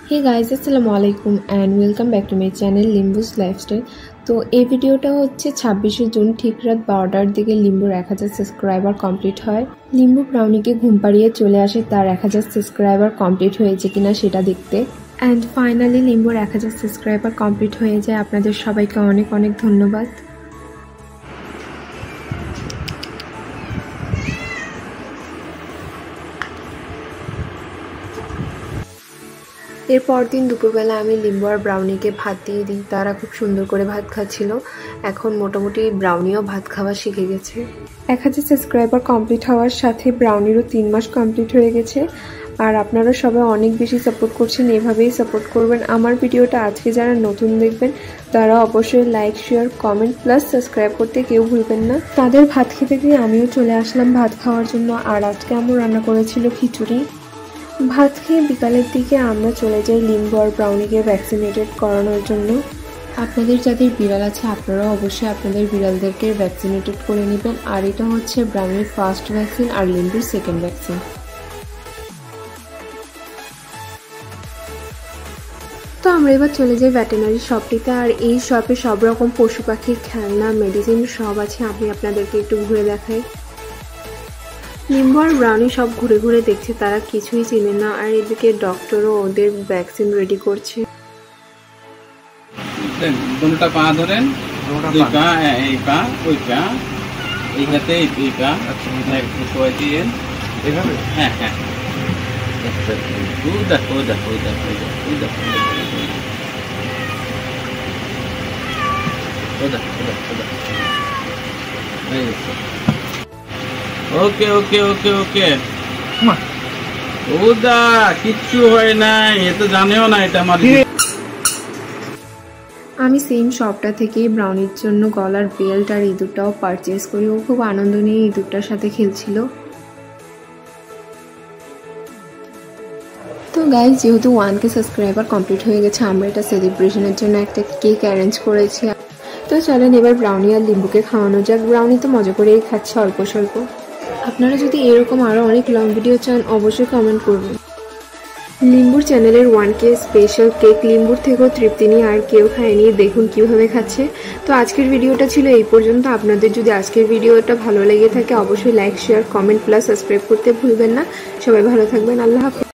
हे guys अस्सलामु आलैकुम and welcome back to my channel Limbu's lifestyle. तो এই ভিডিওটা হচ্ছে 26 জুন ঠিক রাত 12টার দিকে লিম্বুর 1000 সাবস্ক্রাইবার কমপ্লিট হয়। লিম্বু ব্রাউনিকে ঘুম পাড়িয়ে চলে আসে তার 1000 সাবস্ক্রাইবার কমপ্লিট হয়েছে কিনা সেটা দেখতে। এন্ড ফাইনালি লিম্বুর 1000 সাবস্ক্রাইবার কমপ্লিট হয়ে যায়। আপনাদের সবাইকে অনেক অনেক ধন্যবাদ। এরপর দিন দুপুরবেলা আমি লিম্বু আর ব্রাউনিকে ভাত দিয়ে দিই। তারা খুব সুন্দর করে ভাত খাচ্ছিল। এখন মোটামুটি ব্রাউনিও ভাত খাওয়া শিখে গেছে। 1000 সাবস্ক্রাইবার কমপ্লিট হওয়ার সাথে ব্রাউনিরও 3 মাস কমপ্লিট হয়ে গেছে। আর আপনারা সবাই অনেক বেশি সাপোর্ট করছেন, এভাবেই সাপোর্ট করবেন। আমার ভিডিওটা আজকে যারা নতুন দেখবেন তারা অবশ্যই like, share, comment plus subscribe করতে কেউ ভুলবেন না। তাদের ভাত খেতে গিয়ে আমিও চলে আসলাম ভাত খাওয়ার জন্য। আর আজকে আমার রান্না করেছিল খিচুড়ি। ভাত খেয়ে বিকালের দিকে আমরা চলে যাই লিম্বু আর ব্রাউনিকে ভ্যাকসিনেটেড করানোর জন্য। আপনাদের যাদের বিড়াল আছে আপনারাও অবশ্যই আপনাদের বিড়ালদেরকে ভ্যাকসিনেটেড করে নেবেন। আর এটা হচ্ছে ব্রাউনির ফার্স্ট ভ্যাকসিন আর লিম্বুর সেকেন্ড ভ্যাকসিন। তো আমরা এবার চলে যাই ভেটেরিনারি শপটিতে। আর এই শপে সব রকম পশু পাখির খেলনা, মেডিসিন সব আছে। আমি আপনাদেরকে একটু ঘুরে দেখাই। লিম্বু আর ব্রাউনি সব ঘুরে ঘুরে দেখছে, তারা কিছুই চিনে না। আর এদিকে ডক্টরও ওদের ভ্যাকসিন রেডি করছে। দুটো পা ধরেন, দুই পা, এই পা, ওই পা, এই হাতে এই পা, একটু শোয়া দিয়ে এইভাবে। হ্যাঁ হ্যাঁ, ওই দেখো ওই দেখো ওই দেখো ওই দেখো ওই দেখো ওই দেখো ওই দেখো। ওকে ওকে ওকে ওকে, ওদা কিচ্ছু হয় নাই, এ তো জানেও না এটা আমার। আমি সেম শপটা থেকে ব্রাউনির জন্য গলার বেল্ট আর ইঁদুরটাও পারচেজ করি। ও খুব আনন্দ নিয়ে ইঁদুরটার সাথে খেলছিল। তো গাইজ, যেহেতু 1K সাবস্ক্রাইবার কমপ্লিট হয়ে গেছে, আমরা এটা সেলিব্রেশনের জন্য একটা কেক অ্যারেঞ্জ করেছি। তো চলেন এবার ব্রাউনি আর লিম্বুকে খাওয়ানো যাক। ব্রাউনি তো মজা করেই খাচ্ছে অল্প স্বল্প। আপনারা যদি এরকম আরও অনেক লং ভিডিও চান অবশ্যই কমেন্ট করবেন। লিম্বুর চ্যানেলের 1K স্পেশাল কেক লিম্বুর থেকেও তৃপ্তি নিয়ে আর কেউ খায়নি। দেখুন কীভাবে খাচ্ছে। তো আজকের ভিডিওটা ছিল এই পর্যন্ত। আপনাদের যদি আজকের ভিডিওটা ভালো লেগে থাকে অবশ্যই like, share, comment plus subscribe করতে ভুলবেন না। সবাই ভালো থাকবেন। আল্লাহ হাফেজ।